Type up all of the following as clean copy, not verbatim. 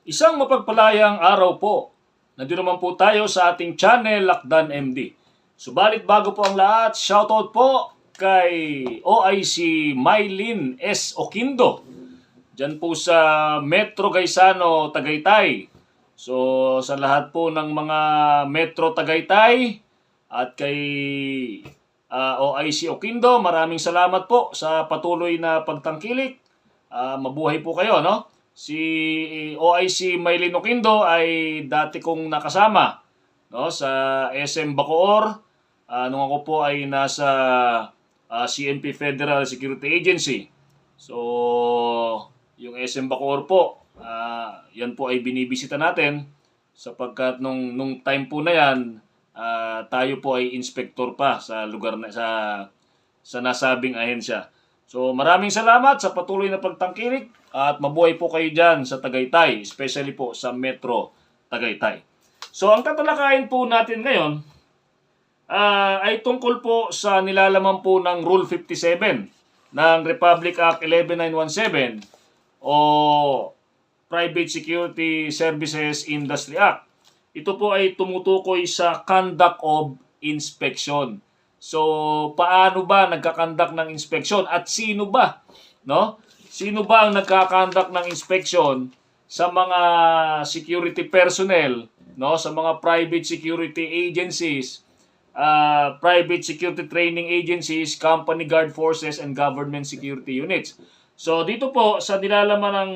Isang mapagpalayang araw po. Nandito naman po tayo sa ating channel, Lakdan MD. Subalit bago po ang lahat, shoutout po kay OIC Mylene S. Oquindo. Diyan po sa Metro Gaisano, Tagaytay. So sa lahat po ng mga Metro Tagaytay at kay OIC Oquindo, maraming salamat po sa patuloy na pagtangkilik. Mabuhay po kayo, no? Si OIC Mylene Oquindo ay dati kong nakasama, no, sa SM Bacoor nung ako po ay nasa CNP Federal Security Agency. So, yung SM Bacoor po, yan po ay binibisita natin sapagkat nung time po na yan, tayo po ay inspector pa sa lugar na sa nasabing ahensya. So maraming salamat sa patuloy na pagtangkilik at mabuhay po kayo dyan sa Tagaytay, especially po sa Metro Tagaytay. So ang tatalakayin po natin ngayon ay tungkol po sa nilalaman po ng Rule 57 ng Republic Act 11917 o Private Security Services Industry Act. Ito po ay tumutukoy sa conduct of inspection. So, paano ba nagkakandak ng inspection at sino ba, no? Sino ba ang nagkakandak ng inspection sa mga security personnel, no? Sa mga private security agencies, private security training agencies, company guard forces and government security units. So, dito po sa nilalaman ng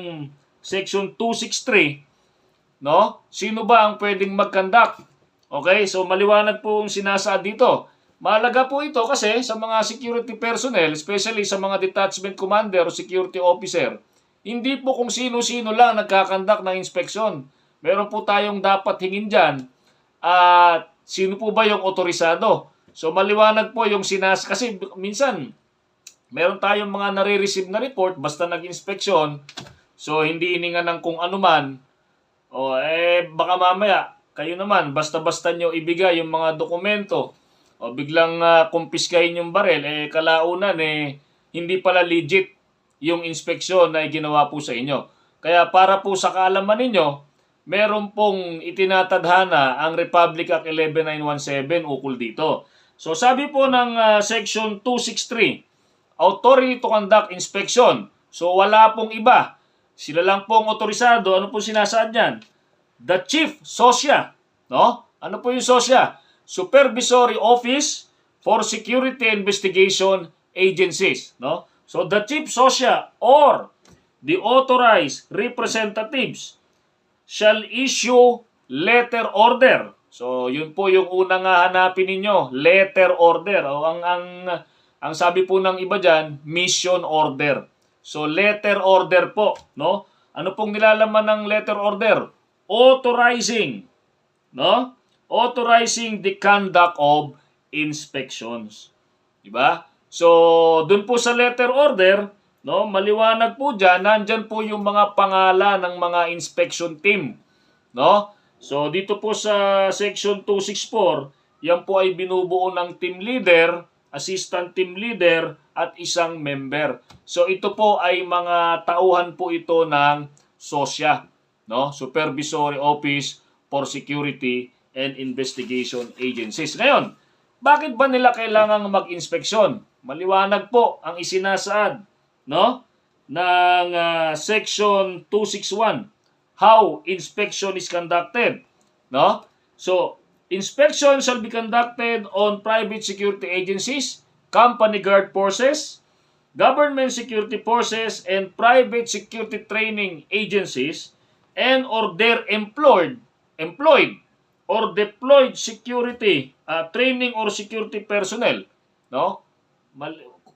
Section 263, no? Sino ba ang pwedeng mag-conduct? Okay? So, maliwanag po ang sinasaad dito. Mahalaga po ito kasi sa mga security personnel, especially sa mga detachment commander o security officer, hindi po kung sino-sino lang nagkakandak ng inspeksyon. Meron po tayong dapat hingin dyan at sino po ba yung otorisado. So maliwanag po yung kasi minsan meron tayong mga nare-receive na report basta nag-inspeksyon, so hindi hiningan ng kung ano man, o baka mamaya kayo naman basta-basta nyo ibigay yung mga dokumento o biglang kumpiskahin yung barel, kalaunan hindi pala legit yung inspeksyon na ginawa po sa inyo. Kaya para po sa kaalaman ninyo, meron pong itinatadhana ang Republic Act 11917 ukol dito. So sabi po ng Section 263, Authority to conduct inspection. So wala pong iba. Sila lang pong otorisado. Ano po sinasaad niyan? The Chief SOSYA. No? Ano po yung SOSYA? Supervisory Office for Security Investigation Agencies, no? So the Chief SOSYA or the authorized representatives shall issue letter order. So yun po yung unang hanapin ninyo, letter order. O ang sabi po ng iba diyan, mission order. So letter order po, no? Ano pong nilalaman ng letter order? Authorizing, no? Authorizing the conduct of inspections. Diba? So, dun po sa letter order, no, maliwanag po dyan, nandyan po yung mga pangalan ng mga inspection team. No? So, dito po sa Section 264, yan po ay binubuo ng team leader, assistant team leader, at isang member. So, ito po ay mga tauhan po ito ng SOSYA, no? Supervisory Office for Security and Investigation Agencies. Ngayon, bakit ba nila kailangang mag-inspeksyon? Maliwanag po ang isinasaad, no, ng Section 261, how inspection is conducted, no? So, inspection shall be conducted on private security agencies, company guard forces, government security forces, and private security training agencies, and or their employed or deployed security training or security personnel, no?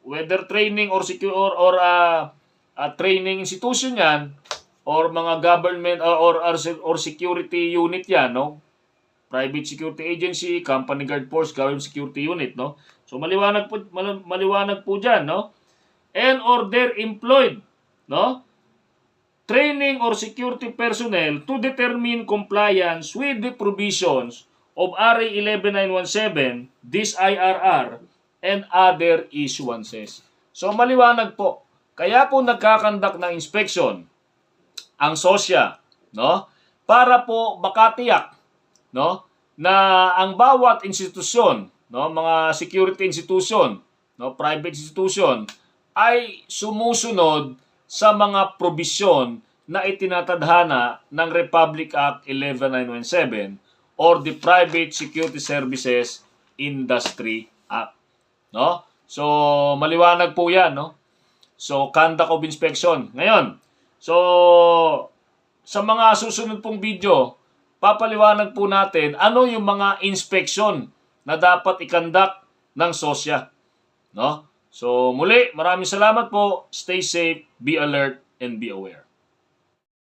Whether training or training institution yan or mga government or security unit yan, no? Private security agency, company guard force, government security unit, no? So maliwanag po diyan, no? And or their employed, no? Training or security personnel to determine compliance with the provisions of RA 11917, this IRR, and other issuances. So maliwanag po. Kaya po nagkakandak ng inspection ang SOSYA, no? Para po makatiyak, no, na ang bawat institusyon, no, mga security institution, no, private institution ay sumusunod sa mga probisyon na itinatadhana ng Republic Act 11917 or the Private Security Services Industry Act, no? So maliwanag po 'yan, no? So conduct of inspection. Ngayon, so sa mga susunod pong video, papaliwanag po natin ano yung mga inspection na dapat ikandak ng SOSYA, no? So muli, maraming salamat po. Stay safe, be alert, and be aware.